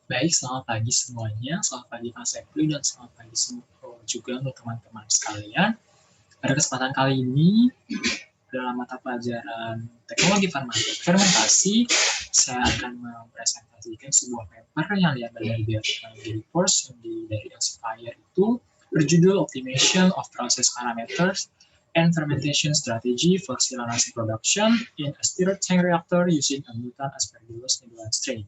Baik, selamat pagi semuanya. Selamat pagi Mas Epri dan selamat pagi juga untuk teman-teman sekalian. Pada kesempatan kali ini, dalam mata pelajaran teknologi fermentasi, saya akan mempresentasikan sebuah paper yang diambil dari Biotechnology Reports dari Elsevier itu berjudul Optimization of Process Parameters and Fermentation Strategy for Silanacea Production in a Stirred Tank Reactor using a Mutant Aspergillus nidoline strain.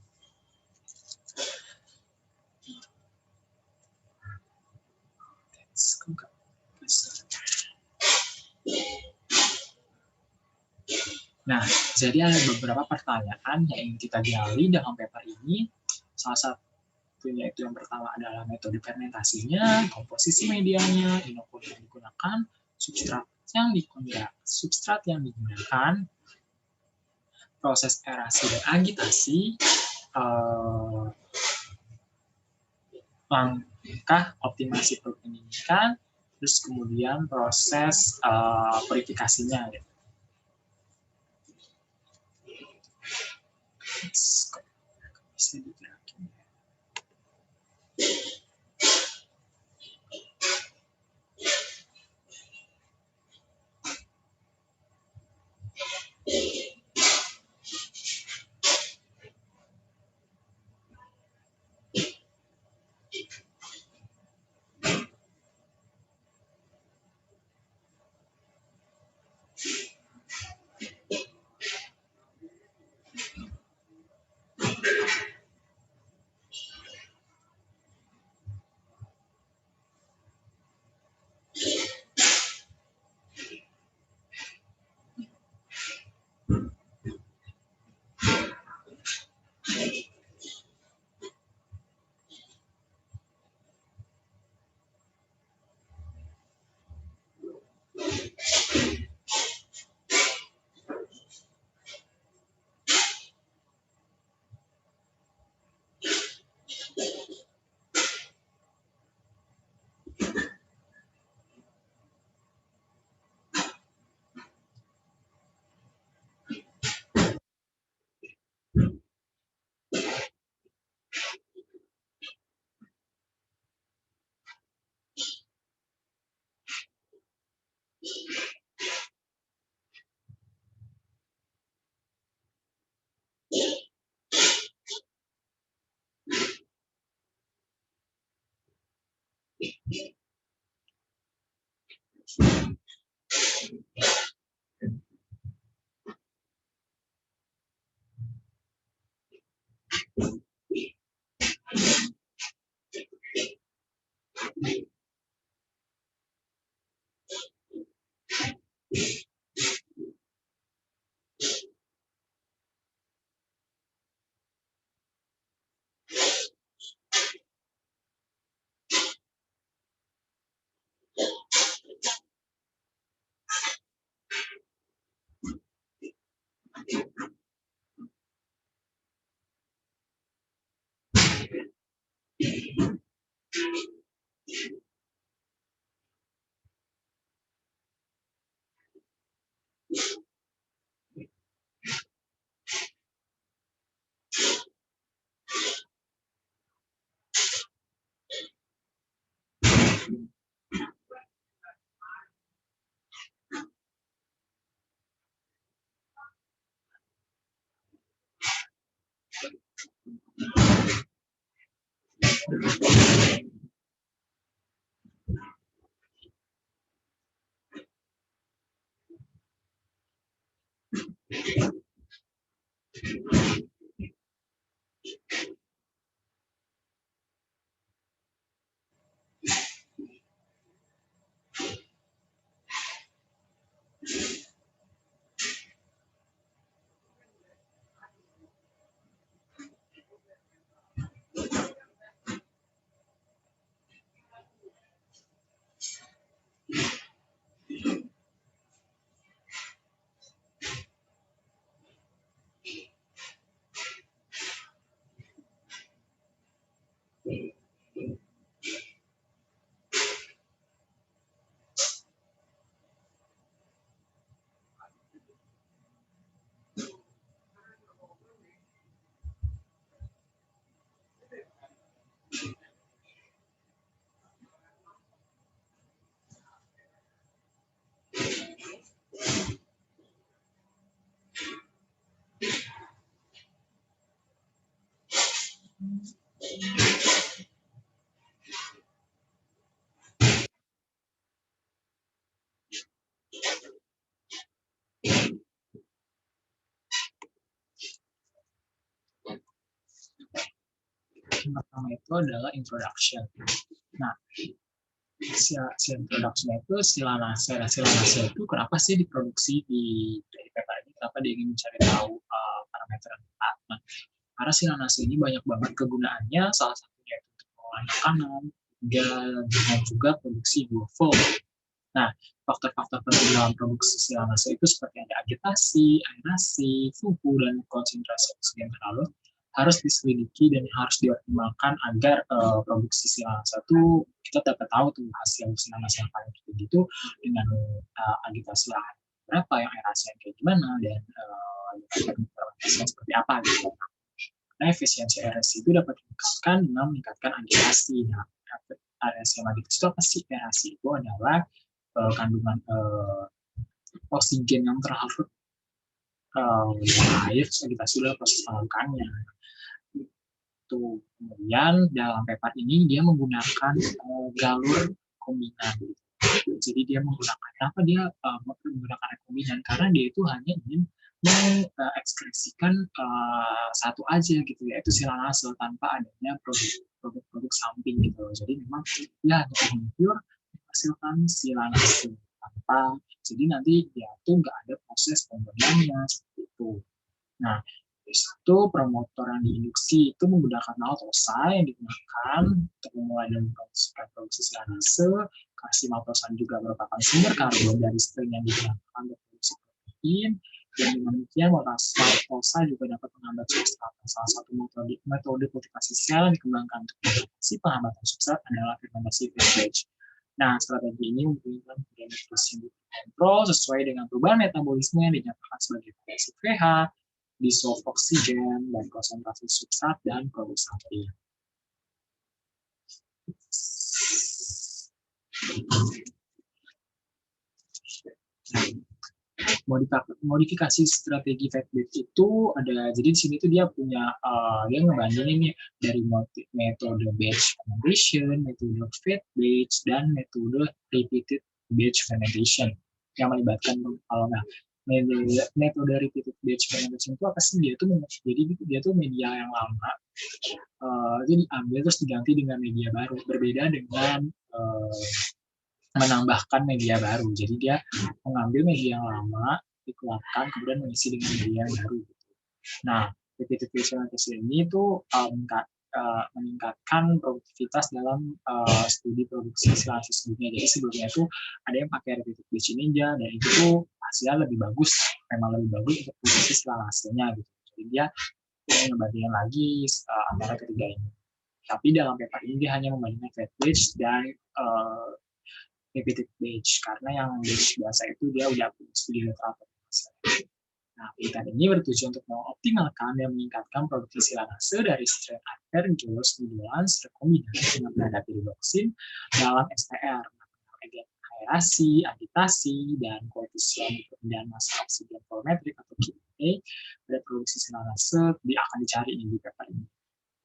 Nah, jadi ada beberapa pertanyaan yang ingin kita gali dalam paper ini. Salah satunya itu yang pertama adalah metode fermentasinya, komposisi medianya, inokulum yang digunakan, substrat yang digunakan, proses aerasi dan agitasi, langkah optimasi penyidikan, terus kemudian proses purifikasinya. Bisa digerakin. pertama itu adalah introduction. Nah, si introduction itu silanase. Nah, silanase itu kenapa sih diproduksi dari PEPA ini? Kenapa dia ingin mencari tahu parameter empat? Nah, karena silanase ini banyak banget kegunaannya, salah satunya itu untuk pengolahan makanan, dan juga produksi biofil. Nah, faktor-faktor penting dalam produksi silanase itu seperti ada agitasi, aerasi, suhu, dan konsentrasi oksigen terlalu harus diselidiki dan harus dioptimalkan agar produksi silanase itu kita dapat tahu tuh hasil silanase yang paling tinggi itu dengan agitasi berapa, yang aerasi yang kayak gimana, dan fermentasi seperti apa gitu. Nah, efisiensi aerasi itu dapat dimaksudkan dengan meningkatkan agitasi. Nah, aerasi yang agitasi itu apa sih? Aerasi itu adalah kandungan oksigen yang terlarut air, agitasi adalah proses pengarukannya. Kemudian dalam PEPAR ini dia menggunakan galur rekombinan. Jadi dia menggunakan, kenapa dia menggunakan rekombinan? Karena dia itu hanya ingin mengekspresikan satu aja gitu, yaitu silanase tanpa adanya produk samping gitu. Jadi memang dia hanya pure menghasilkan silanase tanpa, jadi nanti dia tuh nggak ada proses pemberiannya seperti itu. Nah, itu promotor yang diinduksi itu menggunakan maltosa yang digunakan untuk memulai dan memproseskan produksi silanase. Maltosa juga merupakan sumber karbon dari strain yang digunakan untuk produksi protein. Dan dengan demikian, maltosa juga dapat menghambat substrat. Salah satu metode kultivasi sel yang dikembangkan untuk mengatasi penghambatan substrat adalah fermentasi fed batch. Nah, strategi ini memungkinkan nutrisi yang dikontrol sesuai dengan perubahan metabolisme yang dinyatakan sebagai variasi pH, dissolved oksigen, dan konsentrasi substrat dan produk samping. Modifikasi strategi fed batch itu ada, jadi di sini tuh dia punya dia ngebandingin dari metode batch fermentation, metode fed batch, dan metode repeated batch fermentation yang melibatkan metode repeated batch fermentation itu apa sih? Dia tuh media yang lama itu diambil terus diganti dengan media baru, berbeda dengan menambahkan media baru. Jadi dia mengambil media yang lama, dikeluarkan, kemudian mengisi dengan media yang baru. Nah, repeated batch fermentation ini tuh meningkatkan produktivitas dalam studi produksi silanase sebelumnya. Jadi sebelumnya itu ada yang pakai repeated batch ini aja, dan itu tuh hasilnya lebih bagus, memang lebih bagus untuk produksi silanasenya gitu. Jadi dia ngebandingin lagi antara ketiga ini. Tapi dalam paper ini dia hanya membandingkan fed batch dan repeated batch, karena yang batch biasa itu dia udah punya studi literatur. Nah, penelitian ini bertujuan untuk mengoptimalkan dan meningkatkan produksi silanase dari strain Aspergillus nidoans rekombinan dengan menghadapi redoxin dalam STR, aerasi, agitasi, dan koefisien perbedaan massa oksigen volumetrik atau KPA pada produksi silanase akan dicari di paper ini.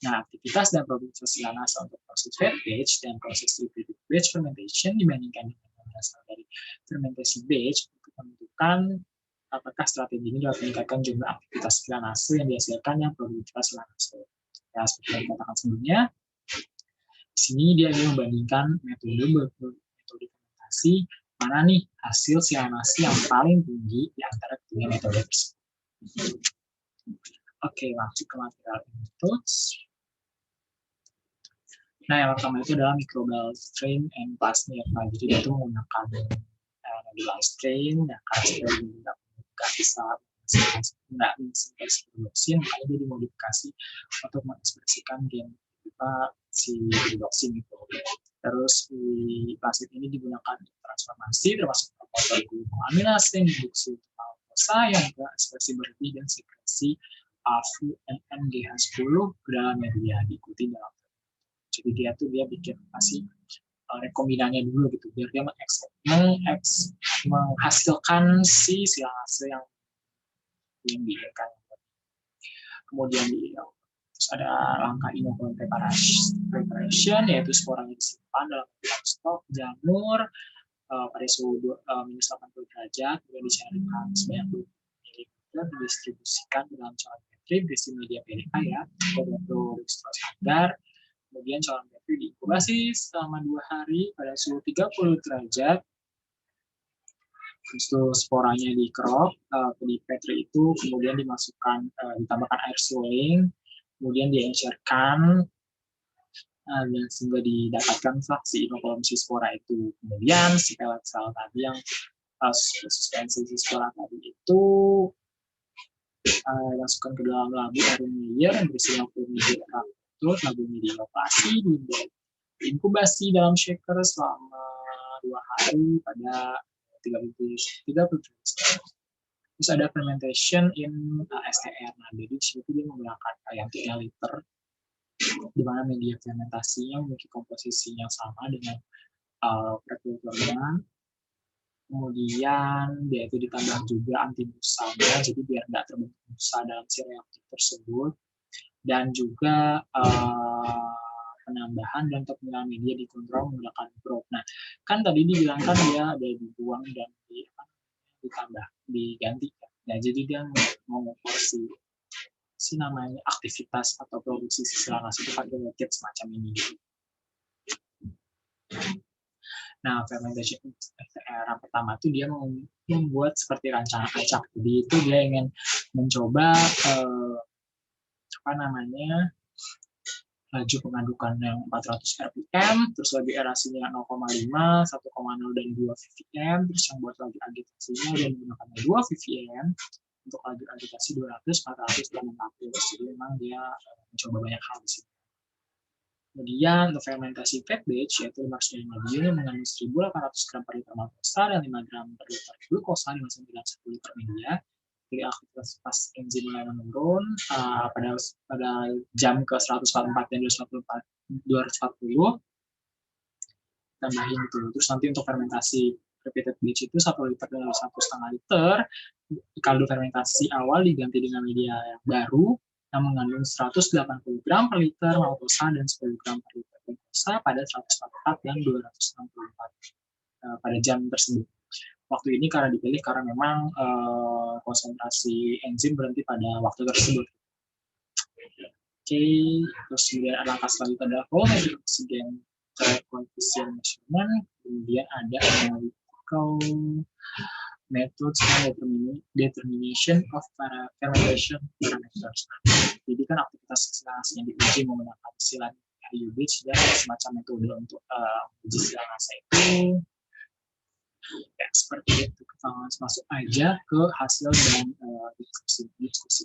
Nah, aktivitas dan produksi silanase untuk proses fed batch dan proses repeated batch fermentation dibandingkan dengan berasal dari fermentasi batch untuk menentukan apakah strategi ini dapat meningkatkan jumlah aktivitas silanase yang dihasilkan yang produktivitas silanase. Ya, seperti yang dikatakan sebelumnya, di sini dia ingin membandingkan metode fermentasi mana nih hasil silanase yang paling tinggi di antara ketiga metode tersebut. Oke, lanjut ke material inputs. Nah, yang pertama itu adalah microbial strain and plasmid. Nah, jadi dia itu menggunakan nodular strain, dan karena strain nggak bisa mengekspresi redoxin, makanya dia dimodifikasi untuk mengekspresikan gen si redoxin itu. Terus di plasmid ini digunakan untuk transformasi, termasuk promotor glucoamilase, induksi maltosa yang berekspresi berlebih, dan sekresi AFU-NGH10 ke dalam media diikuti dalam. Jadi dia bikin kasih rekombinannya dulu gitu, biar dia menghasilkan si silanase yang diinginkan. Kemudian terus ada langkah inokulant preparation, yaitu sporanya disimpan dalam stok jamur pada suhu minus 80 derajat, kemudian dicairkan sebanyak 20 ml, didistribusikan ke dalam cairan petri berisi media PDA ya, untuk standar. Kemudian cairan petri diinkubasi selama 2 hari pada suhu 30 derajat. Terus itu sporanya dikerok di petri itu, kemudian dimasukkan, ditambahkan air suling, kemudian diencerkan, dan sehingga didapatkan si inokulum si spora itu. Kemudian si pelet sel tadi yang suspensi si spora tadi itu dimasukkan ke dalam labu Erlenmeyer yang berisi 60 ml. Terus labunya diinovasi, diinkubasi dalam shaker selama 2 hari pada 30 derajat. Terus ada fermentation in STR. Nah, jadi di situ dia menggunakan yang 3 liter, di mana media fermentasinya memiliki komposisi yang sama dengan prekulturnya. Kemudian dia itu ditambah juga antimusanya, jadi biar nggak terbentuk musa dalam si reaktif tersebut. Dan juga penambahan dan pemilihan media dikontrol menggunakan probe. Nah, kan tadi dibilangkan dia ada dibuang dan ditambah, diganti. Nah, jadi dia mau si namanya aktivitas atau produksi si sel nanas itu pakai kit semacam ini. Nah, fermentation era pertama itu dia membuat seperti rancangan acak. Jadi itu dia ingin mencoba laju pengadukan yang 400 rpm, terus lagi erasinya 0,5, 1,0 dan 2 ppm, terus yang buat lagi agitasinya dia menggunakan 2 ppm, untuk lagi agitasi 200, 400, dan 600. Jadi memang dia mencoba banyak hal di sini. Kemudian untuk fermentasi fat batch yaitu 505 bio yang mengandung 1.800 gram per liter maltosa dan 5 gram per liter glukosa dengan 1 liter media. Jadi aktivitas pas enzim mulai menurun pada jam ke 144 dan 240 tambahin itu. Terus nanti untuk fermentasi repeated batch itu 1 liter dan 1,5 liter. Kaldu fermentasi awal diganti dengan media yang baru yang mengandung 180 gram per liter maltosa dan 10 gram per liter glukosa pada 144 dan 264 pada jam tersebut. Waktu ini karena dipilih karena memang konsentrasi enzim berhenti pada waktu tersebut. Oke, terus kemudian langkah selanjutnya adalah volumetric oxygen coefficient measurement, kemudian ada analytical methods and determination of fermentation parameters. Jadi kan aktivitas silase yang diuji menggunakan silat IUBITS dan semacam metode untuk uji silase itu. Ya, seperti itu. Kita langsung masuk aja ke hasil dan diskusi.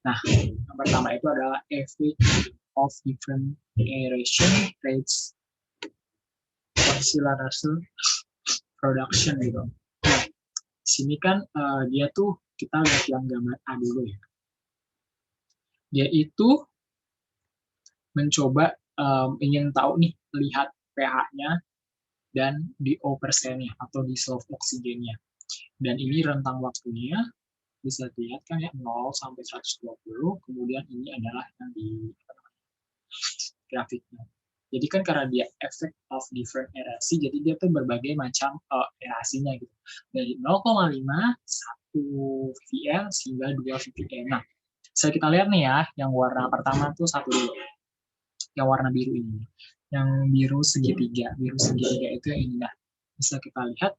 Nah, yang pertama itu adalah effect of different aeration rates for silase production gitu. Nah, di sini kan dia tuh kita lihat yang gambar A dulu ya. Dia itu mencoba ingin tahu nih, lihat pH-nya dan DO persennya atau dissolved oksigennya. Dan ini rentang waktunya bisa dilihat kan ya 0 sampai 120, kemudian ini adalah yang di grafiknya. Jadi kan karena dia effect of different erasi, jadi dia tuh berbagai macam erasinya gitu. Dari 0,5, 1 ppm hingga 2 ppm. Nah, bisa kita lihat nih ya, yang warna pertama tuh satu dulu. Yang warna biru ini. Yang biru segitiga. Biru segitiga itu yang ini. Nah, bisa kita lihat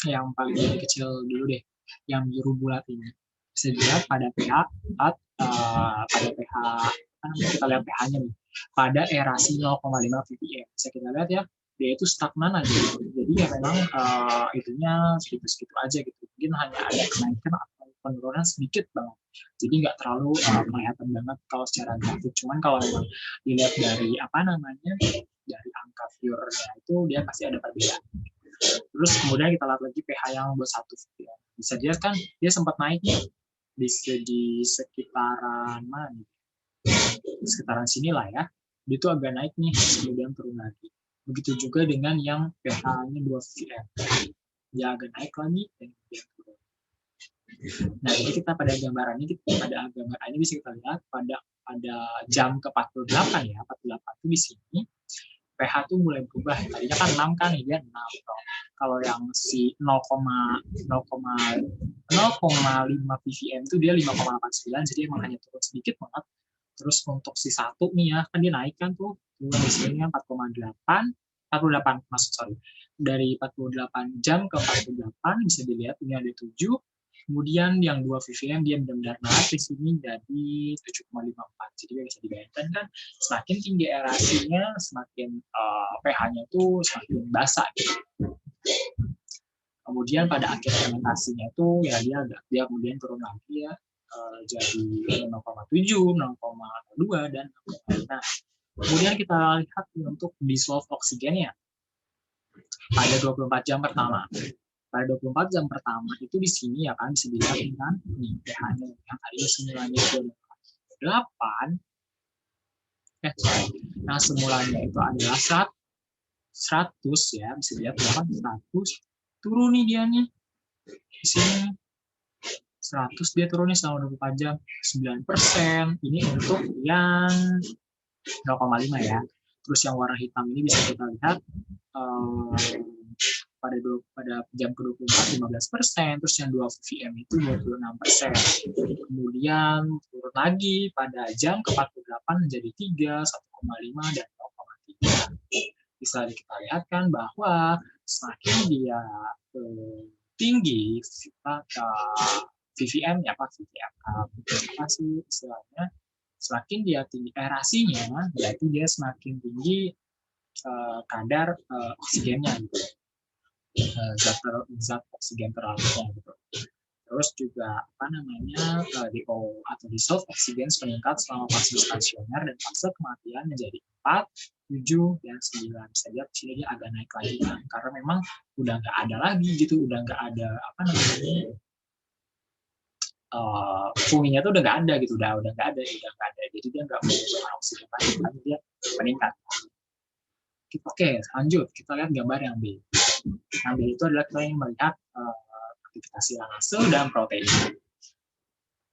yang paling kecil dulu deh. Yang biru bulat ini. Bisa dilihat pada pH 4, pada pH, kita lihat pH-nya nih. Pada erasi 0,5 ppm. Bisa kita lihat ya, dia itu stagnan aja. Jadi ya memang itunya segitu-segitu aja gitu. Mungkin hanya ada kenaikan atau penurunan sedikit banget. Jadi nggak terlalu kelihatan banget kalau secara grafik. Cuman kalau memang dilihat dari dari angka viewernya itu dia pasti ada perbedaan. Terus kemudian kita lihat lagi pH yang 21 ppm. Bisa dilihat kan dia sempat naik nih di sekitaran mana? Di sekitaran sinilah ya. Dia tuh agak naik nih, kemudian turun lagi. Begitu juga dengan yang pH-nya 2 ppm. Dia agak naik lagi dan kemudian turun. Nah, jadi kita pada gambaran ini bisa kita lihat pada jam ke-48 ya, 48 itu di sini pH tuh mulai berubah. Tadinya kan 6 kan, dia 6. Kalau yang si 0,5 ppm itu dia 5,89, jadi emang hanya turun sedikit banget. Terus untuk si 1 nih ya, kan dia naik kan tuh, di sini 48 maksud sorry. Dari 48 jam ke 48 bisa dilihat ini ada 7. Kemudian yang 2 ppm dia benar-benar naik di sini jadi 7,54. Jadi bisa dibayangkan kan semakin tinggi aerasinya, semakin pH-nya tuh semakin basah gitu. Kemudian pada akhir fermentasinya itu ya dia kemudian turun lagi ya jadi 0,7, 0,2 dan 0,5. Nah, kemudian kita lihat untuk dissolve oksigennya pada 24 jam pertama. Pada 24 jam pertama itu di sini ya kan bisa dilihat kan nih pH-nya yang tadinya semulanya itu 8. Nah, semulanya itu adalah 100 ya, bisa dilihat bahwa 100 turun nih dia nih. Di sini 100 dia turun nih selama 24 jam, 9%. Ini untuk yang 0,5 ya. Terus yang warna hitam ini bisa kita lihat pada jam ke-24 15%, terus yang 2 ppm itu 26%. Kemudian turun lagi pada jam ke-48 menjadi 3, 1,5 dan 0,3. Bisa kita lihat kan bahwa semakin dia tinggi VVM ya apa VVM apa sih istilahnya, semakin dia tinggi aerasinya berarti dia semakin tinggi kadar oksigennya gitu, zat oksigen terlarutnya gitu. Terus juga apa namanya DO atau dissolved oksigen meningkat selama fase stasioner dan fase kematian menjadi 4, 7 dan 9. Bisa lihat sini dia agak naik lagi kan, karena memang udah nggak ada lagi gitu, udah nggak ada apa namanya funginya tuh udah nggak ada gitu, udah nggak ada, jadi dia nggak membutuhkan oksigen lagi, tapi dia meningkat. Oke, lanjut kita lihat gambar yang B. Yang B itu adalah kita ingin melihat aktivitas silanase dan protein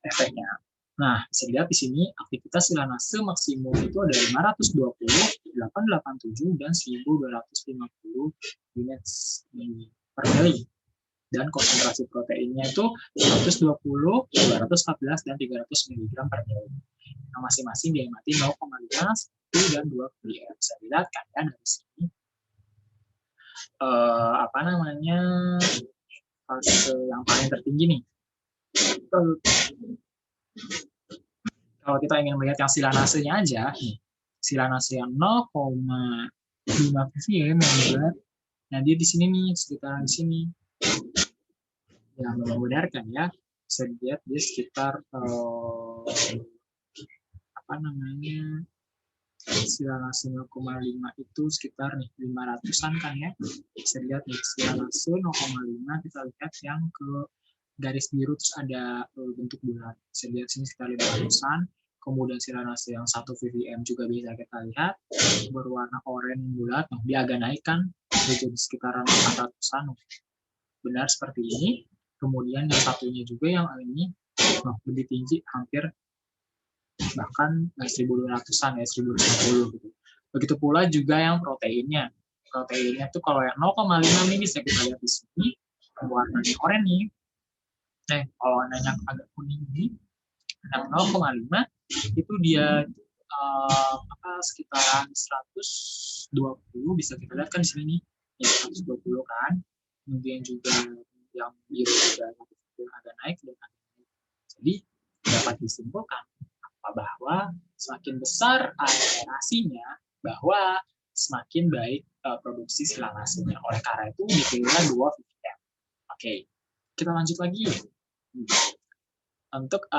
efeknya. Nah, bisa dilihat di sini aktivitas silanase maksimum itu ada 520, 887 dan 1250 unit per mili. Dan konsentrasi proteinnya itu 120, 214 dan 300 mg per mili. Nah, masing-masing diamati 0,5, 1 dan 2 ppm. Bisa dilihat kan ya dari sini. Apa namanya fase yang paling tertinggi nih. Kalau kita ingin melihat yang silanasenya aja, silanase yang 0,5 ppm yang berat, nah dia di sini nih, sekitar di sini. Yang membenarkan ya, bisa dilihat dia sekitar apa namanya silanase 0,5 itu sekitar nih 500-an kan ya. Bisa dilihat nih silanase 0,5 kita lihat yang ke garis biru terus ada bentuk bulat. Bisa lihat sini sekitar 500-an. Kemudian silanase yang 1 ppm juga bisa kita lihat berwarna oranye bulat. Nah, dia agak naik kan, jadi sekitaran 800-an. Benar seperti ini. Kemudian yang satunya juga yang ini lebih tinggi, hampir bahkan 1.200-an ya, 1.250 gitu. Begitu pula juga yang proteinnya. Proteinnya tuh kalau yang 0,5 ini bisa kita lihat di sini warnanya oranye. Kalau warnanya agak kuning ini, yang 0,5 itu dia sekitaran 120 bisa kita lihat kan di sini nih, ya 120 kan. Kemudian juga yang biru juga agak naik dan agak naik. Jadi dapat disimpulkan bahwa semakin besar aerasinya, bahwa semakin baik produksi silanasenya. Oleh karena itu dipilihlah 2 ppm. Oke, kita lanjut lagi. Untuk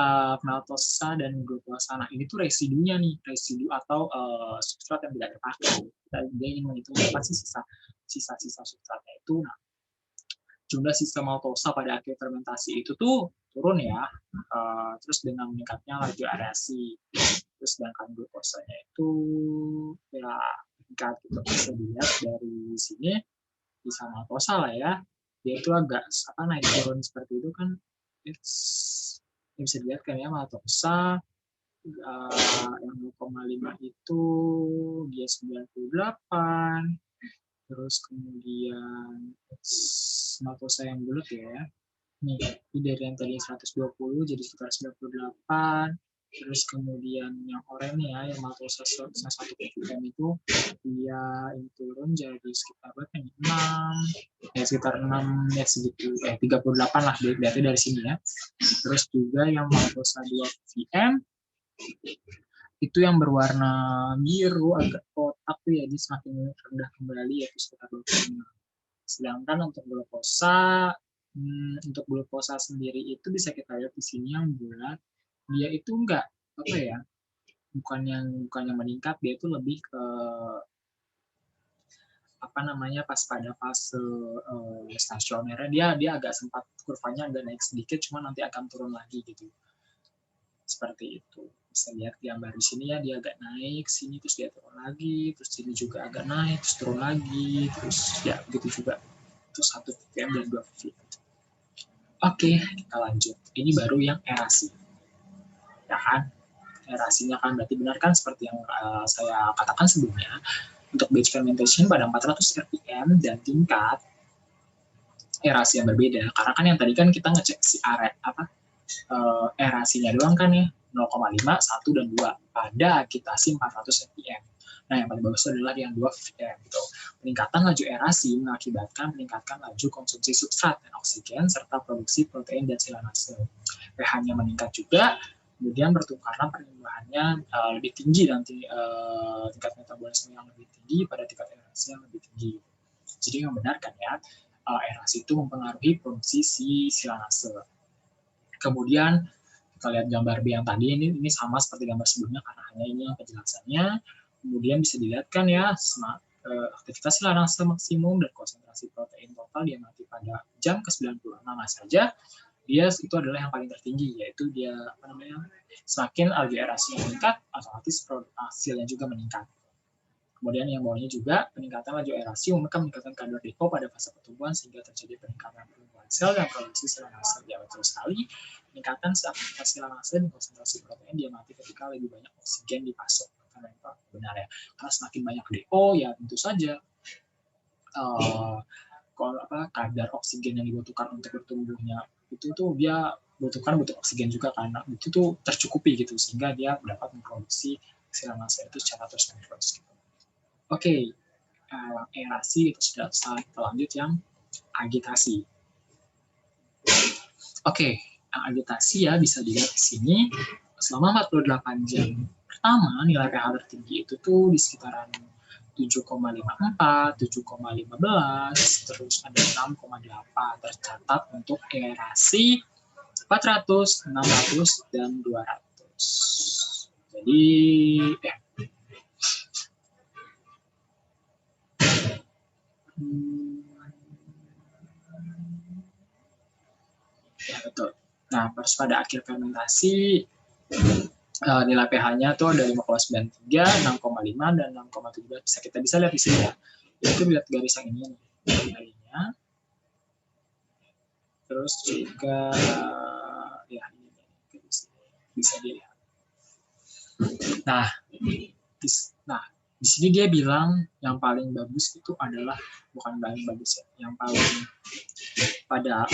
maltosa dan glukosa, nah ini tuh residunya nih, residu atau substrat yang tidak terpakai. Dia ingin menghitung apa sih sisa-sisa substratnya itu. Nah, jumlah sisa maltosa pada akhir fermentasi itu tuh turun ya, terus dengan meningkatnya laju aerasi, terus sedangkan glukosanya itu ya meningkat gitu. Bisa dilihat dari sini sisa maltosa lah ya, dia itu agak naik turun seperti itu kan. Bisa dilihat kan ya maltosa yang 0,5 itu dia 98, terus kemudian matosa yang bulat ya. Nih, ini dari yang tadi 120 jadi sekitar 98. Terus kemudian yang oranye ya, yang matosa 1 ppm itu dia ini turun jadi sekitar berapa nih? 6, ya sekitar 6 ya segitu, 38 lah berarti dari sini ya. Terus juga yang matosa 2 ppm itu yang berwarna biru agak kotak tuh ya, dia semakin rendah kembali yaitu sekitar 25. Sedangkan untuk glukosa sendiri itu bisa kita lihat di sini yang bulat, dia itu enggak apa ya, bukan yang meningkat, dia itu lebih ke apa namanya pas pada fase stasionernya dia agak sempat kurvanya agak naik sedikit, cuma nanti akan turun lagi gitu. Seperti itu. Bisa lihat gambar di sini ya, dia agak naik sini terus dia turun lagi, terus sini juga agak naik terus turun lagi, terus ya begitu juga. Terus 1 ppm dan 2 ppm. Oke, kita lanjut. Ini baru yang erasi. Ya kan? Erasinya kan berarti benar kan seperti yang saya katakan sebelumnya. Untuk batch fermentation pada 400 rpm dan tingkat erasi yang berbeda. Karena kan yang tadi kan kita ngecek si erasinya doang kan ya, 0,5, 1, dan 2 pada agitasi 400 rpm. Nah, yang paling bagus adalah yang 2 ppm gitu. Peningkatan laju erasi mengakibatkan meningkatkan laju konsumsi substrat dan oksigen serta produksi protein dan silanase. pH-nya meningkat juga, kemudian karena perubahannya lebih tinggi nanti tingkat metabolisme yang lebih tinggi pada tingkat erasi yang lebih tinggi. Jadi yang benar kan ya, erasi itu mempengaruhi produksi si silanase. Kemudian kita lihat gambar B yang tadi, ini sama seperti gambar sebelumnya karena hanya ini yang penjelasannya. Kemudian bisa dilihat kan ya, aktivitas silanase maksimum dan konsentrasi protein total dia mati pada jam ke-96 saja. Dia itu adalah yang paling tertinggi, yaitu dia semakin laju erasi yang meningkat, otomatis hasilnya juga meningkat. Kemudian yang bawahnya juga peningkatan laju erasi akan meningkatkan kadar depo pada fase pertumbuhan sehingga terjadi peningkatan pertumbuhan sel dan produksi silanase. Ya betul sekali, peningkatan aktivitas silanase dan konsentrasi protein dia mati ketika lebih banyak oksigen dipasok. Karena itu benar ya, karena semakin banyak depo ya tentu saja kadar oksigen yang dibutuhkan untuk bertumbuhnya itu tuh dia butuh oksigen juga karena itu tuh tercukupi gitu sehingga dia dapat memproduksi silanase itu secara terus-menerus gitu. Oke, erasi itu sudah selesai. Kita lanjut yang agitasi. Oke, agitasi ya bisa dilihat di sini selama 48 jam pertama nilai pH tertinggi itu tuh di sekitaran 7,54, 7,15, terus ada 6,8 tercatat untuk erasi 400, 600, dan 200. Jadi, ya betul. Nah, pas pada akhir fermentasi, nilai pH-nya tuh ada 5,93, 6,5, dan 6,17. Kita bisa lihat di sini ya. Itu lihat garis yang ini nih. Terus juga ya ini bisa dilihat. Nah, di sini dia bilang yang paling bagus itu adalah bukan paling bagus ya, yang paling pada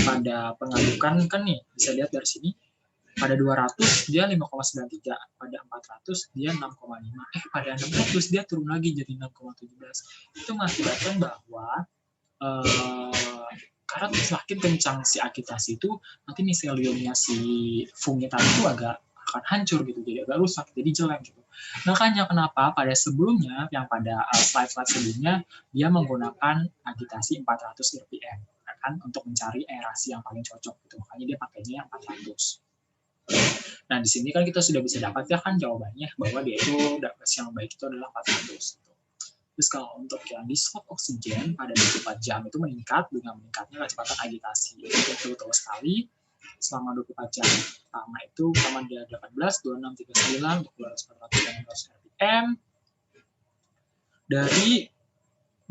pengadukan kan nih bisa lihat dari sini. Pada 200 dia 5,93, pada 400 dia 6,5, pada 600 dia turun lagi jadi 6,17. Itu mengakibatkan bahwa karena semakin kencang si agitasi itu, nanti miseliumnya si fungnya tadi itu agak akan hancur gitu, jadi agak rusak, jadi jelek gitu. Makanya kenapa pada sebelumnya, yang pada slide-slide sebelumnya, dia menggunakan agitasi 400 rpm, kan, untuk mencari aerasi yang paling cocok gitu. Makanya dia pakainya yang 400. Nah, di sini kan kita sudah bisa dapat ya kan jawabannya bahwa dia itu yang baik itu adalah 400. Terus kalau untuk yang dislot oksigen pada 24 jam itu meningkat dengan meningkatnya kecepatan agitasi. Itu betul-betul sekali. Selama 24 jam pertama itu pertama dia 18, 26, 39, 200, 400, dan 100 rpm. Dari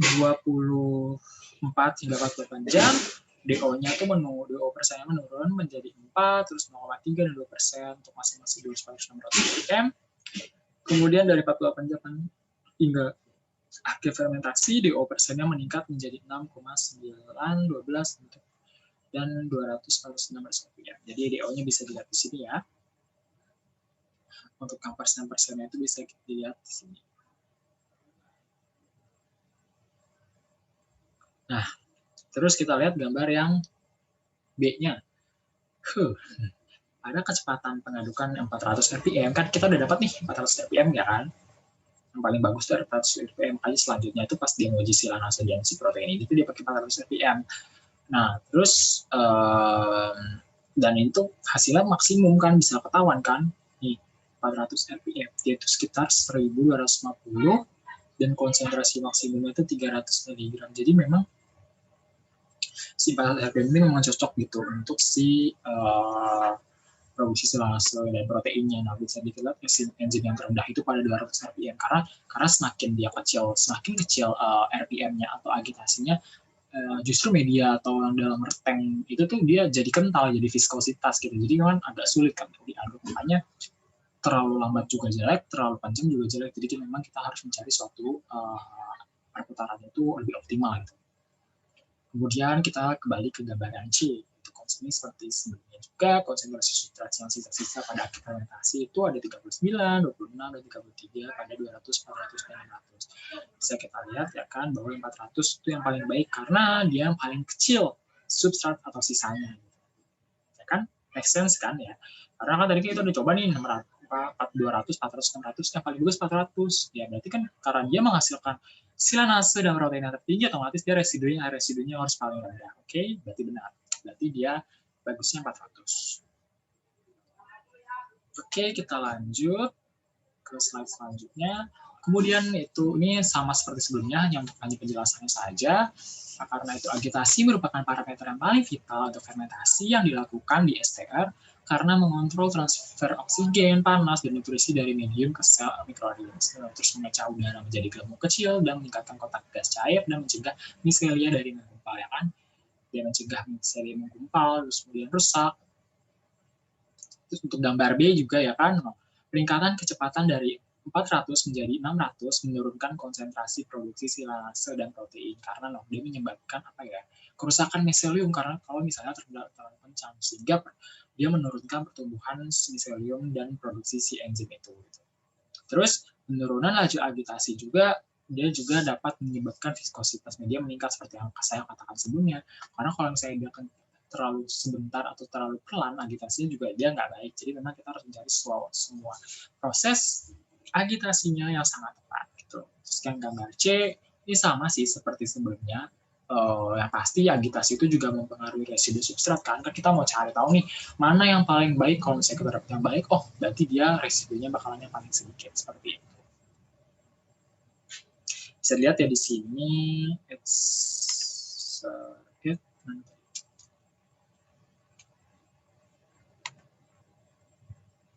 24 hingga 48 jam DO-nya tuh DO persennya menurun menjadi 4, terus 0,3 dan 2% untuk masing-masing 200 ppm. Kemudian dari 48 hingga akhir fermentasi, DO persennya meningkat menjadi 6,912 dan 246 ppm. Jadi DO-nya bisa dilihat di sini ya. Untuk yang persen-persennya itu bisa dilihat di sini. Nah, terus kita lihat gambar yang B-nya. Ada kecepatan pengadukan 400 rpm. Kan kita udah dapat nih 400 rpm ya kan? Yang paling bagus dari 400 rpm kali selanjutnya itu pas dia nguji silanase dan si protein ini, itu dia pakai 400 rpm. Nah, terus dan itu hasilnya maksimum kan, bisa ketahuan kan? Nih, 400 rpm, dia itu sekitar 1250 dan konsentrasi maksimumnya itu 300 mg. Jadi memang si 400 rpm ini memang cocok gitu untuk si produksi silanase dan proteinnya. Nah, bisa dilihat enzim yang terendah itu pada 200 rpm karena semakin dia kecil, semakin kecil rpm-nya atau agitasinya, justru media atau yang dalam reteng itu tuh dia jadi kental, jadi viskositas gitu. Jadi kan agak sulit kan untuk diaduk. Makanya terlalu lambat juga jelek, terlalu panjang juga jelek. Jadi memang kita harus mencari suatu perputarannya itu lebih optimal gitu. Kemudian kita kembali ke gambaran C. Konsumsi seperti sebelumnya juga, konsentrasi substrat yang sisa-sisa pada akhir fermentasi itu ada 39, 26, dan 33 pada 200, 400, dan 600. Bisa kita lihat ya kan bahwa 400 itu yang paling baik karena dia yang paling kecil substrat atau sisanya. Ya kan? Make sense kan ya? Karena kan tadi kita udah coba nih 200, 400, 600, yang paling bagus 400. Ya berarti kan karena dia menghasilkan silanase dan protein yang tertinggi, otomatis dia residunya harus paling rendah. Oke, berarti benar. Berarti dia bagusnya 400. Oke, kita lanjut ke slide selanjutnya. Kemudian ini sama seperti sebelumnya, hanya untuk penjelasannya saja. Karena itu agitasi merupakan parameter yang paling vital untuk fermentasi yang dilakukan di STR karena mengontrol transfer oksigen, panas, dan nutrisi dari medium ke sel mikroorganisme, terus memecah udara menjadi gelembung kecil dan meningkatkan kontak gas cair dan mencegah miselia dari menggumpal, ya kan? Dia mencegah miselia menggumpal, terus kemudian rusak. Terus untuk gambar B juga ya kan, peningkatan kecepatan dari 400 menjadi 600 menurunkan konsentrasi produksi silanase dan protein karena dia menyebabkan kerusakan miselium karena kalau misalnya terlalu kencang sehingga dia menurunkan pertumbuhan miselium dan produksi si enzim itu. Terus penurunan laju agitasi juga dia juga dapat menyebabkan viskositas media meningkat seperti yang saya katakan sebelumnya. Karena kalau misalnya dia terlalu sebentar atau terlalu pelan, agitasinya juga dia nggak baik. Jadi memang kita harus mencari semua proses agitasinya yang sangat tepat. Gitu. Terus yang gambar C, ini sama sih seperti sebelumnya. Yang pasti agitasi itu juga mempengaruhi residu substrat kan. Kita mau cari tahu nih, mana yang paling baik. Kalau misalnya kita dapet yang baik, berarti dia residunya bakalan yang paling sedikit. Seperti itu. Bisa dilihat ya di sini,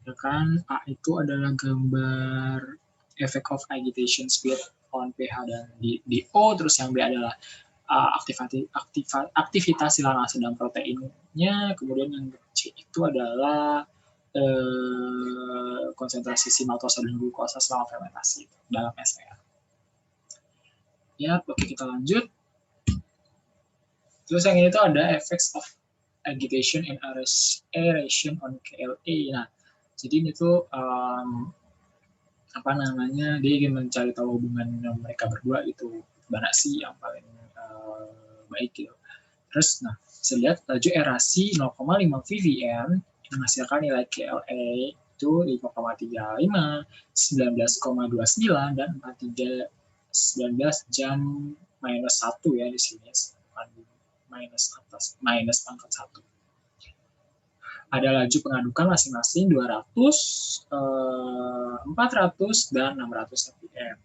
ya kan, A itu adalah gambar effect of agitation speed on pH dan DO, terus yang B adalah aktivitas silanase dan proteinnya, kemudian yang C itu adalah konsentrasi si maltosa dan glukosa selama fermentasi dalam STR. Ya, oke, kita lanjut. Terus yang ini tuh ada effects of agitation and aeration on KLA. Nah, jadi ini tuh dia ingin mencari tahu hubungan mereka berdua itu mana sih yang paling baik gitu. Terus, bisa lihat laju aerasi 0,5 ppm menghasilkan nilai KLA itu 5,35, 19,29 dan 43 19 jam minus 1 ya di sini, minus pangkat 1. Ada laju pengadukan masing-masing 200, 400, dan 600 ppm.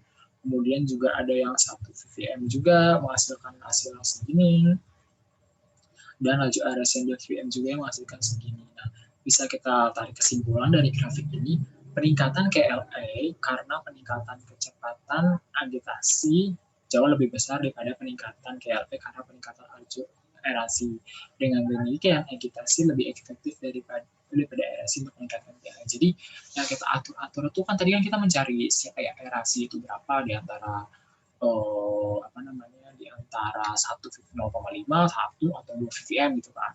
Kemudian juga ada yang 1 ppm juga menghasilkan hasil yang segini. Dan laju aerasi 2 ppm juga yang menghasilkan segini. Nah, bisa kita tarik kesimpulan dari grafik ini, peningkatan KLA karena peningkatan kecepatan agitasi jauh lebih besar daripada peningkatan KLP karena peningkatan laju aerasi. Dengan demikian agitasi lebih efektif daripada aerasi untuk meningkatkan pH. Jadi yang kita atur itu kan tadi kan kita mencari siapa ya aerasi itu berapa di antara di antara 0,5, 1 atau 2 ppm gitu kan.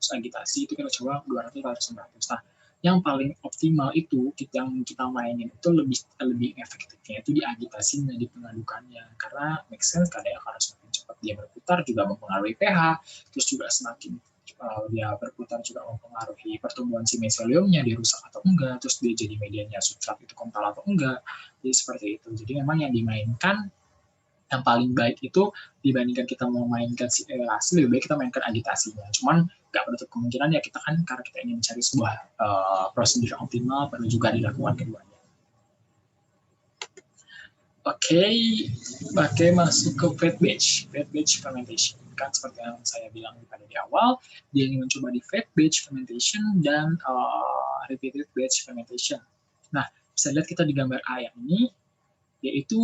Terus agitasi itu kita coba 200, 100. Nah, yang paling optimal itu yang kita mainin itu lebih efektifnya itu di agitasinya, di pengadukannya, karena make sense karena semakin cepat dia berputar juga mempengaruhi pH, terus juga semakin dia berputar juga mempengaruhi pertumbuhan si meseliumnya, dia rusak atau enggak, terus dia jadi medianya substrat itu kental atau enggak, jadi seperti itu. Jadi memang yang dimainkan yang paling baik itu dibandingkan kita mau mainkan si aerasi, lebih baik kita mainkan agitasinya. Cuman nggak menutup kemungkinan ya kita kan karena kita ingin mencari sebuah prosedur optimal perlu juga dilakukan keduanya. Oke, masuk ke fed batch fermentation. Kan seperti yang saya bilang pada di awal, dia ingin mencoba di fed batch fermentation dan repeated batch fermentation. Nah, bisa lihat kita di gambar A yang ini, yaitu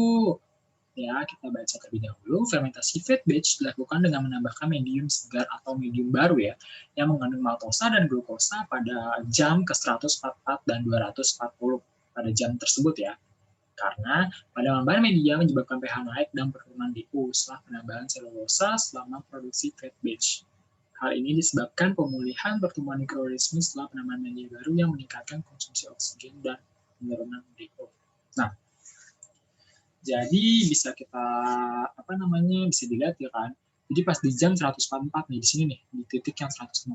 ya, kita baca terlebih dahulu. Fermentasi fed batch dilakukan dengan menambahkan medium segar atau medium baru ya, yang mengandung maltosa dan glukosa pada jam ke-144 dan 240 pada jam tersebut ya. Karena pada bahan media menyebabkan pH naik dan penurunan DO setelah penambahan selulosa selama produksi fed batch. Hal ini disebabkan pemulihan pertumbuhan mikroorganisme setelah penambahan media baru yang meningkatkan konsumsi oksigen dan penurunan DO. Nah, jadi bisa kita bisa dilihat ya kan. Jadi pas di jam 144 nih di sini nih di titik yang 150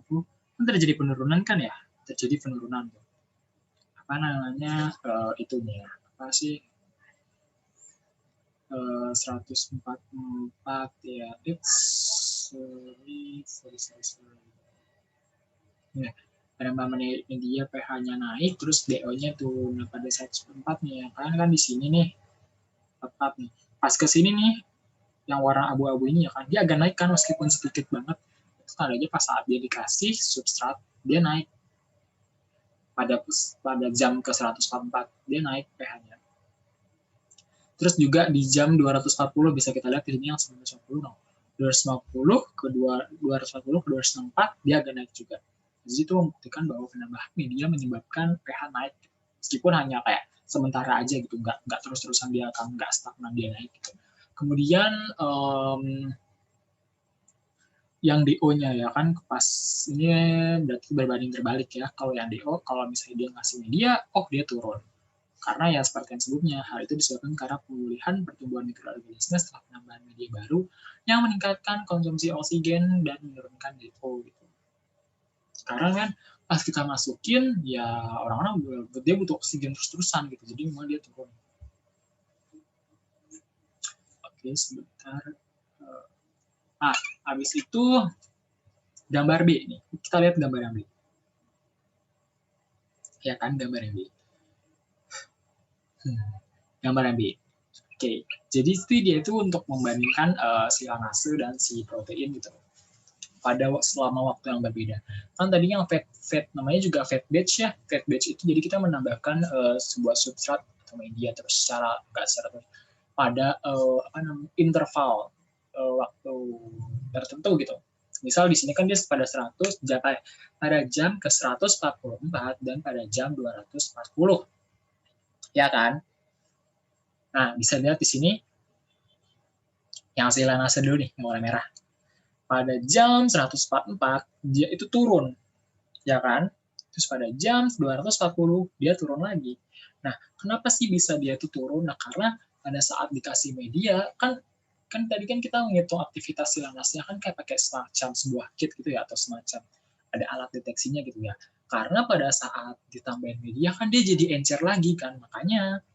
kan terjadi penurunan kan ya, terjadi penurunan tuh. Itunya apa sih 144 ya, sorry. Ya, penambahan media pH-nya naik terus DO-nya turun pada 144 nih ya kan di sini nih tepat nih. Pas ke sini nih, yang warna abu-abu ini ya kan, dia agak naik kan meskipun sedikit banget. Itu tandanya pas saat dia dikasih substrat, dia naik. Pada jam ke-144, dia naik pH-nya. Terus juga di jam 240 bisa kita lihat di sini yang 950, 250 ke 240 ke 264, dia agak naik juga. Jadi itu membuktikan bahwa penambahan media menyebabkan pH naik. Meskipun hanya kayak sementara aja gitu, nggak terus-terusan dia akan nggak stagnan dia naik gitu. Kemudian yang DO-nya ya kan pas ini berarti berbanding terbalik ya. Kalau yang DO, kalau misalnya dia ngasih media, dia turun. Karena ya seperti yang sebelumnya, hal itu disebabkan karena pemulihan pertumbuhan mikroorganisme setelah penambahan media baru yang meningkatkan konsumsi oksigen dan menurunkan DO gitu. Sekarang kan pas kita masukin ya orang-orang dia butuh oksigen terus-terusan gitu, jadi memang dia turun. Oke, sebentar. Habis itu gambar B nih. Kita lihat gambar yang B. Ya kan, gambar yang B. Gambar yang B. Oke, jadi dia itu untuk membandingkan si lanase dan si protein gitu. Pada selama waktu yang berbeda. Kan tadi yang fed namanya juga fed batch ya. Fed batch itu jadi kita menambahkan sebuah substrat atau media terus nggak secara terus pada interval waktu tertentu gitu. Misal di sini kan dia pada 100 pada jam ke 144 dan pada jam 240. Ya kan? Nah, bisa lihat di sini yang hasil lanase dulu nih, yang warna merah. Pada jam 144 dia itu turun. Ya kan? Terus pada jam 240 dia turun lagi. Nah, kenapa sih bisa dia itu turun? Nah, karena pada saat dikasih media kan tadi kan kita menghitung aktivitas silanasnya kan kayak pakai semacam sebuah kit gitu ya, atau semacam ada alat deteksinya gitu ya. Karena pada saat ditambahin media kan dia jadi encer lagi kan, makanya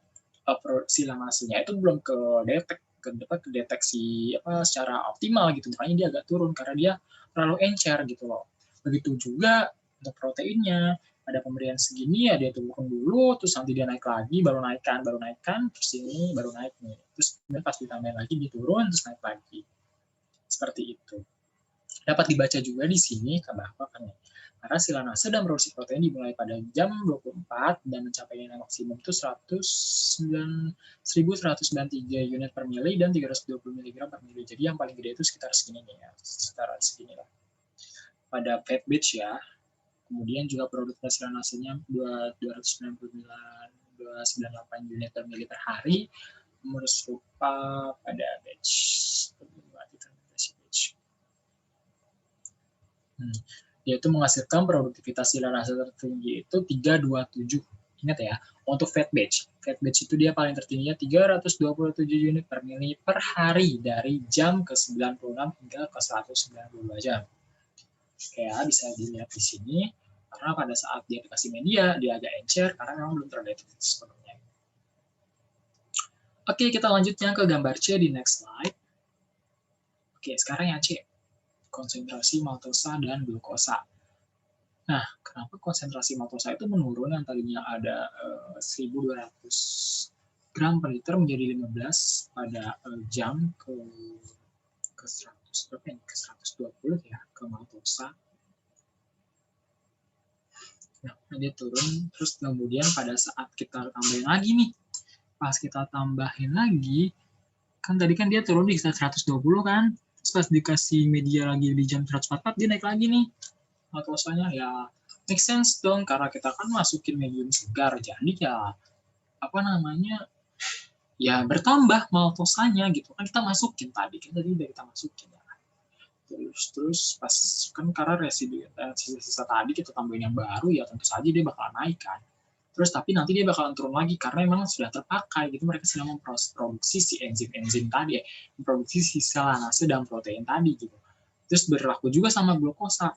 silanasnya itu belum kedeteksi secara optimal gitu, makanya dia agak turun karena dia terlalu encer gitu loh. Begitu juga untuk proteinnya, ada pemberian segini ya dia turun dulu, terus nanti dia naik lagi, baru naikkan, terus ini baru naik nih. Terus pas ditambahin lagi dia turun, terus naik lagi. Seperti itu. Dapat dibaca juga di sini bahwa kan ya, karena silanase dan produksi protein dimulai pada jam 24 dan mencapai nilai maksimum itu 1193 unit per mili dan 320 mg per mili. Jadi yang paling gede itu sekitar segini nih ya, sekitar segini lah. Pada fat batch ya. Kemudian juga produktivitas silanasenya 298 unit per mili per hari. Nomor serupa pada batch. Yaitu menghasilkan produktivitas silanase tertinggi itu 327. Ingat ya, untuk fat batch. Fat batch itu dia paling tertingginya 327 unit per mili per hari dari jam ke-96 hingga ke 192 jam. Ya, bisa dilihat di sini. Karena pada saat dia dikasih media, dia agak encer karena memang belum terdeteksi sepenuhnya. Oke, kita lanjutnya ke gambar C di next slide. Oke, sekarang yang C. Konsentrasi maltosa dan glukosa. Nah, kenapa konsentrasi maltosa itu menurun yang tadinya ada 1.200 gram per liter menjadi 15 pada jam ke 100 berapa ini? Ke 120 ya ke maltosa. Nah, dia turun terus kemudian pada saat kita tambahin lagi nih. Pas kita tambahin lagi kan tadi kan dia turun di 120 kan. Terus pas dikasih media lagi di jam 144 dia naik lagi nih. Maltosanya ya make sense dong karena kita kan masukin medium segar jadi ya apa namanya ya bertambah maltosanya gitu kan kita masukin tadi kan tadi udah kita masukin ya terus pas kan karena residu sisa tadi kita tambahin yang baru ya tentu saja dia bakalan naik kan terus tapi nanti dia bakalan turun lagi karena memang sudah terpakai gitu mereka sedang memproduksi si enzim tadi ya memproduksi si silanase dan protein tadi gitu terus berlaku juga sama glukosa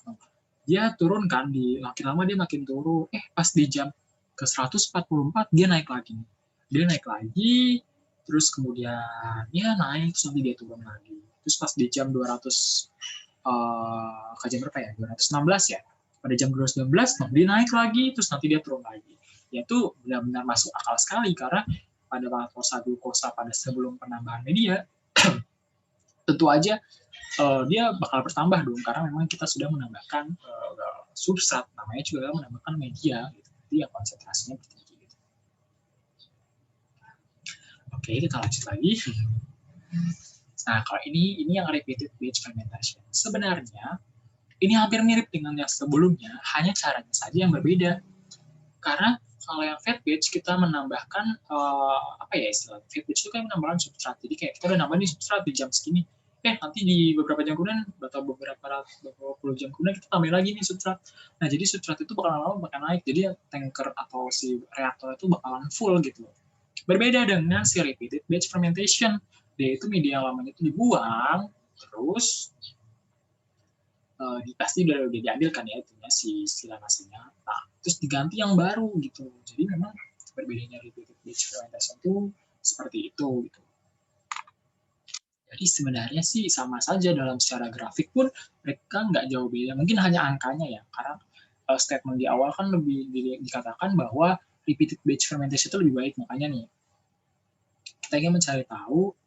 dia turun kan di makin lama dia makin turun pas di jam ke 144 dia naik lagi terus kemudian ya naik terus nanti dia turun lagi terus pas di jam 200 ke jam berapa ya 216 ya pada jam 219 nah dia naik lagi terus nanti dia turun lagi ya itu benar-benar masuk akal sekali karena pada maltosa glukosa pada sebelum penambahan media tentu aja dia bakal bertambah dong karena memang kita sudah menambahkan substrat namanya juga menambahkan media gitu. Jadi ya konsentrasinya bertinggi gitu. Oke, kita lanjut lagi. Nah, kalau ini yang repeated batch fermentation. Sebenarnya ini hampir mirip dengan yang sebelumnya, hanya caranya saja yang berbeda. Karena kalau yang fat batch kita menambahkan apa ya istilah fat batch itu kan menambahkan substrat. Jadi kayak kita udah nambahin substrat di jam segini. Nanti di beberapa jam kemudian atau beberapa puluh jam kemudian kita tambahin lagi nih substrat. Nah, jadi substrat itu bakalan lama bakal naik. Jadi tanker atau si reaktor itu bakalan full gitu. Berbeda dengan si repeated batch fermentation. Yaitu media yang lamanya itu dibuang, terus pasti udah diambil kan ya itunya si silanasenya. Nah, terus diganti yang baru gitu. Jadi memang berbedanya repeated batch fermentation itu seperti itu gitu. Jadi sebenarnya sih sama saja dalam secara grafik pun mereka nggak jauh beda. Mungkin hanya angkanya ya, karena statement di awal kan lebih dikatakan bahwa repeated batch fermentation itu lebih baik. Makanya nih, kita ingin mencari tahu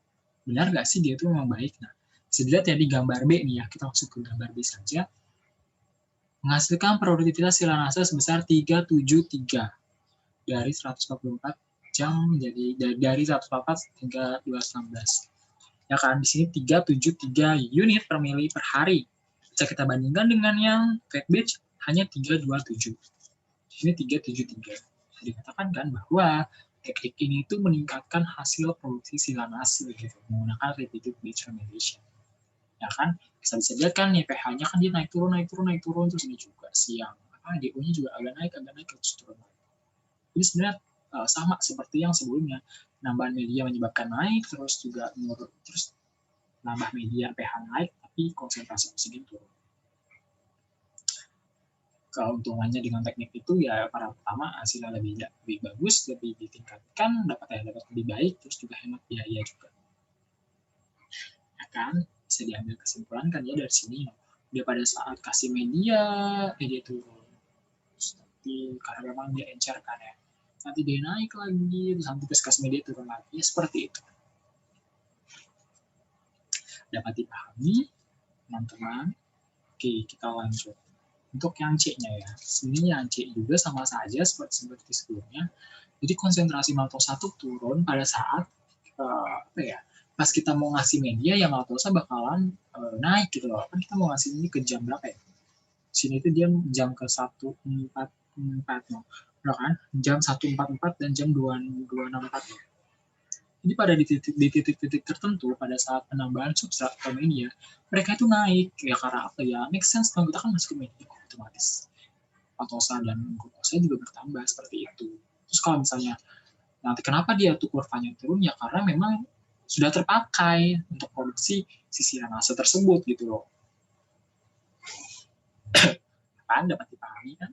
benar nggak sih dia itu memang baik. Nah, bisa dilihat ya di gambar B nih ya, kita masuk ke gambar B saja. Menghasilkan produktivitas silanase sebesar 373 dari 144 jam menjadi dari 144 hingga 216. Ya kan, di sini 373 unit per mili per hari. Jika kita bandingkan dengan yang fat batch, hanya 327. Di sini 373. Dikatakan kan bahwa teknik ini itu meningkatkan hasil produksi silanase gitu, menggunakan repeated batch fermentation. Ya kan, bisa dilihat kan nih pH-nya kan dia naik turun, terus ini juga siang. DO-nya juga agak naik, terus turun. Jadi sebenarnya sama seperti yang sebelumnya. Nambahan media menyebabkan naik, terus juga terus nambah media pH naik, tapi konsentrasi oksigen turun. Keuntungannya dengan teknik itu ya pertama hasilnya lebih bagus, lebih ditingkatkan, dapat lebih baik, terus juga hemat biaya juga. Ya kan, bisa diambil kesimpulan kan ya dari sini. Dia pada saat kasih media turun. Tapi karena memang dia encer kan ya. Nanti dia naik lagi, terus nanti kasih media turun lagi. Ya seperti itu. Dapat dipahami, teman-teman. Oke, kita lanjut. Untuk yang C-nya ya, sebenarnya yang C juga sama saja seperti sebelumnya. Jadi konsentrasi maltosa tuh turun pada saat pas kita mau ngasih media, yang maltosa bakalan naik gitu loh. Kan kita mau ngasih ini ke jam berapa ya? Sini itu dia jam ke 1.44 no. Kan? Jam 1.44 dan jam 2.64 ya. Jadi pada di titik-titik tertentu pada saat penambahan substrat atau media, mereka itu naik ya karena apa ya? Make sense kalau kita kan masuk ke media otomatis. Maltosa dan glukosa juga bertambah seperti itu. Terus kalau misalnya nanti kenapa dia tuh kurvanya turun ya karena memang sudah terpakai untuk produksi sisiranase tersebut gitu loh. Kan dapat dipahami kan?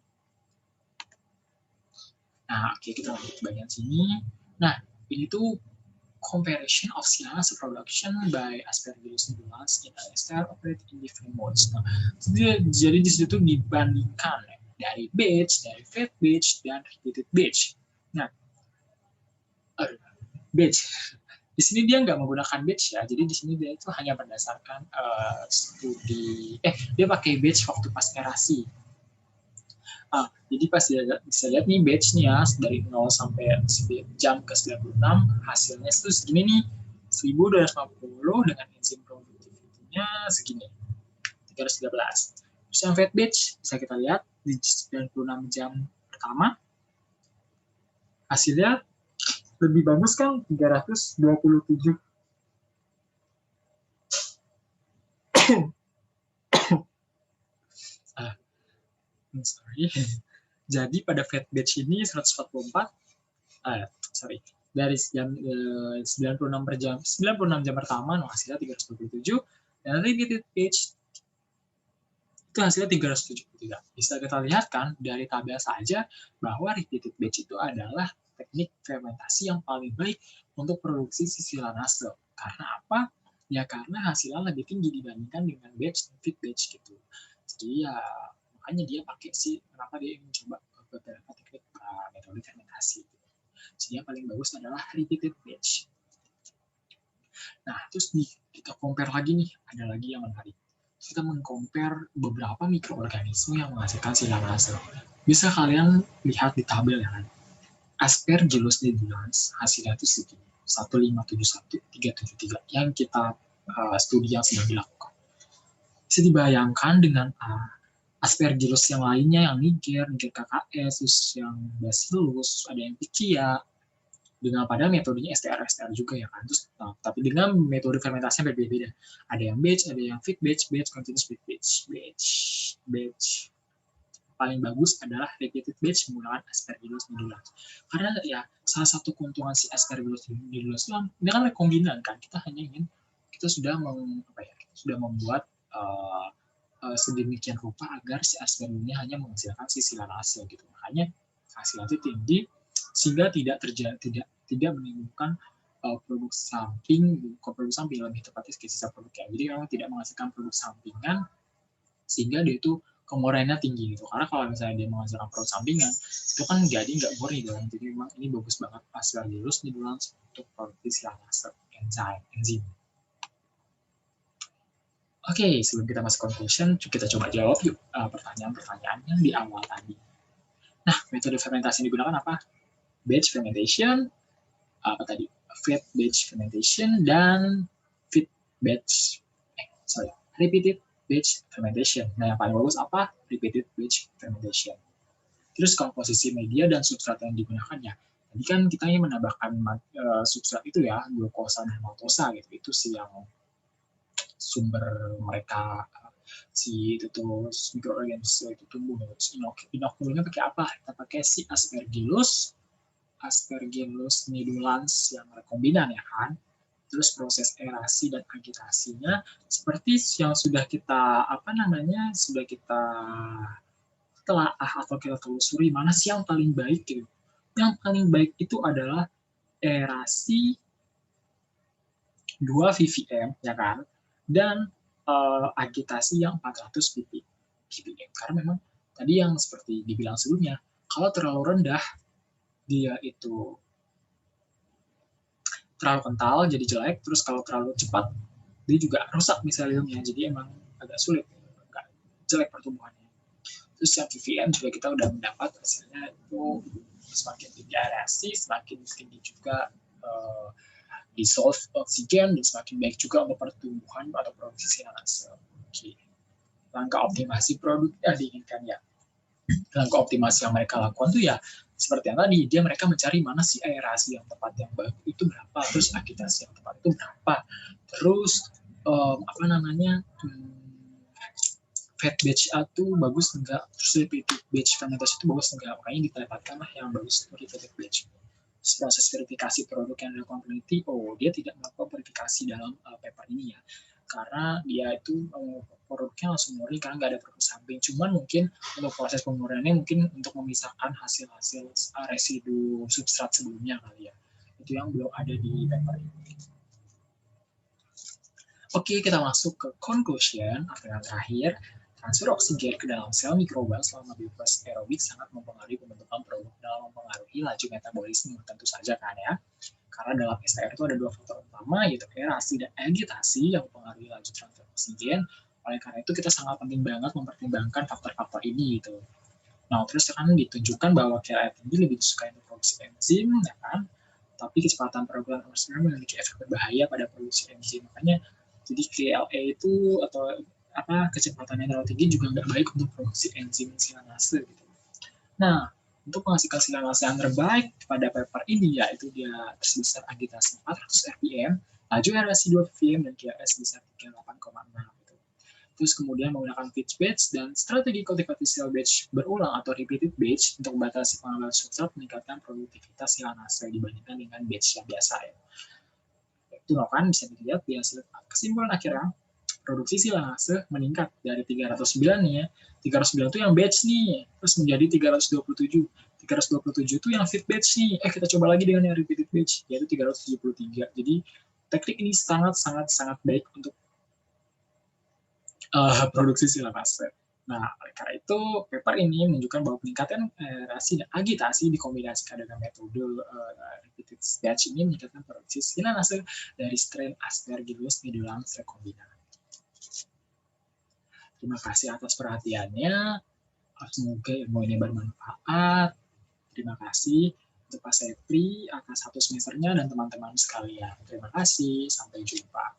Nah, oke, kita lanjut ke bagian sini. Nah, ini tuh comparison of silanase production by Aspergillus nigricans in ester operated in different modes. Nah, jadi di situ dibandingkan dari batch, dari fed batch, dan repeated batch. Nah, batch. Di sini dia nggak menggunakan batch ya, jadi di sini dia itu hanya berdasarkan dia pakai batch waktu paskerasi. Jadi pas bisa lihat nih batch-nya dari 0 sampai jam ke 96 hasilnya itu segini nih 1250 dengan enzim productivity-nya segini 313. Terus yang fed batch bisa kita lihat di 96 jam pertama hasilnya lebih bagus kan 327. Sorry. Jadi pada fed batch ini 144 dari jam 96 jam pertama hasilnya 327 dan repeated batch itu hasilnya 373. Bisa kita lihat kan dari tabel saja bahwa repeated batch itu adalah teknik fermentasi yang paling baik untuk produksi sisilanase. Karena apa? Ya karena hasilnya lebih tinggi dibandingkan dengan batch dan feed batch gitu. Jadi ya makanya dia pakai sih, kenapa dia ingin coba beberapa teknik metode fermentasi. Jadi yang paling bagus adalah repeated batch. Nah, terus nih kita compare lagi nih, ada lagi yang menarik. Kita mengcompare beberapa mikroorganisme yang menghasilkan silanase. Bisa kalian lihat di tabel ya kan. Aspergillus nigricans hasilnya itu segini, 1571373 yang kita studi yang sedang dilakukan. Bisa dibayangkan dengan Aspergillus yang lainnya, yang Niger KKS, terus yang Bacillus, ada yang Pichia, dengan pada metodenya STR juga ya kan. Terus, tapi dengan metode fermentasinya berbeda-beda. Ada yang batch, ada yang feed batch, continuous feed batch. Paling bagus adalah repeated batch menggunakan Aspergillus nigricans. Karena ya salah satu keuntungan si Aspergillus nigricans itu ini kan rekombinan kan. Kita sudah membuat sedemikian rupa agar si Aspergillus hanya menghasilkan si silanase gitu. Makanya hasilnya itu tinggi sehingga tidak menimbulkan produk samping lebih tepatnya sisa produknya. Jadi memang tidak menghasilkan produk sampingan sehingga dia itu kemurannya tinggi gitu. Karena kalau misalnya dia menghasilkan produk sampingan itu kan jadi nggak murni dong. Jadi memang ini bagus banget Aspergillus nigricans untuk produksi silanase enzim. Oke, sebelum kita masuk conclusion, kita coba jawab yuk pertanyaan-pertanyaan yang di awal tadi. Nah, metode fermentasi yang digunakan apa? Batch fermentation, fed batch fermentation, dan repeated batch fermentation. Nah, yang paling bagus apa? Repeated batch fermentation. Terus komposisi media dan substrat yang digunakan ya. Tadi kan kita ingin menambahkan substrat itu ya, glukosa dan maltosa gitu. Itu sih yang sumber mereka si itu tuh mikroorganisme itu tumbuh. Inokulumnya pakai apa? Kita pakai si Aspergillus nigricans yang rekombinan ya kan. Terus proses aerasi dan agitasinya seperti yang sudah kita telah atau kita telusuri mana sih yang paling baik gitu. Yang paling baik itu adalah aerasi 2 ppm ya kan, dan agitasi yang 400 ppm. Karena memang tadi yang seperti dibilang sebelumnya, kalau terlalu rendah dia itu terlalu kental jadi jelek, terus kalau terlalu cepat dia juga rusak miseliumnya, jadi emang agak sulit. jelek pertumbuhannya. Terus yang VVM juga kita udah mendapat hasilnya itu semakin tinggi aerasi, semakin tinggi juga dissolve oksigen, dan semakin baik juga untuk pertumbuhan atau produksi silangan sel. Oke. Langkah optimasi produk diinginkan ya. Langkah optimasi yang mereka lakukan tuh ya seperti yang tadi, mereka mencari mana sih aerasi yang tepat yang bagus itu berapa, terus agitasi yang tepat itu berapa, terus fat batch itu bagus enggak, terus repeated batch fermentasi itu bagus enggak, makanya ditempatkan lah yang bagus untuk repeated batch. Proses verifikasi produk yang dilakukan peneliti, dia tidak melakukan verifikasi dalam paper ini ya, karena dia itu produknya langsung murni karena nggak ada produk samping. Cuman mungkin untuk proses pemurniannya mungkin untuk memisahkan hasil-hasil residu substrat sebelumnya kali ya. Itu yang belum ada di paper ini. Oke, kita masuk ke conclusion atau yang terakhir. Transfer oksigen ke dalam sel mikroba selama bioproses aerobik sangat mempengaruhi pembentukan produk dalam mempengaruhi laju metabolisme, tentu saja kan ya. Karena dalam STR itu ada dua faktor utama, yaitu aerasi dan agitasi yang mempengaruhi laju transfer oksigen. Oleh karena itu kita sangat penting banget mempertimbangkan faktor-faktor ini gitu. Nah, terus kan ditunjukkan bahwa KLA tinggi lebih disukai untuk produksi enzim, ya kan? Tapi kecepatan peregulan oksigen memiliki efek berbahaya pada produksi enzim. Makanya jadi KLA itu atau kecepatannya terlalu tinggi juga nggak baik untuk produksi enzim silanase gitu. Nah, untuk menghasilkan silanase yang terbaik pada paper ini yaitu dia tersebesar agitasi 400 rpm, laju aerasi 2 ppm dan QS sebesar 38,6 gitu. Terus kemudian menggunakan pitch batch dan strategi cultivated cell batch berulang atau repeated batch untuk membatasi pengambilan substrat meningkatkan produktivitas silanase dibandingkan dengan batch yang biasa ya. Itu kan bisa dilihat di hasil kesimpulan akhirnya produksi silanase meningkat dari 309 nih ya. 309 itu yang batch nih, terus menjadi 327. 327 itu yang fit batch nih. Kita coba lagi dengan yang repeated batch, yaitu 373. Jadi teknik ini sangat baik untuk produksi silanase. Nah, oleh karena itu, paper ini menunjukkan bahwa peningkatan aerasi dan agitasi dikombinasikan dengan metode repeated batch ini meningkatkan produksi silanase dari strain Aspergillus nidolam rekombinant. Terima kasih atas perhatiannya. Semoga ilmu ini bermanfaat. Terima kasih untuk Pak Sepri atas 1 semesternya dan teman-teman sekalian. Terima kasih. Sampai jumpa.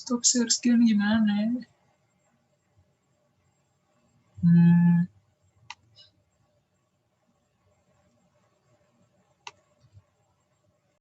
Stop share screen gimana?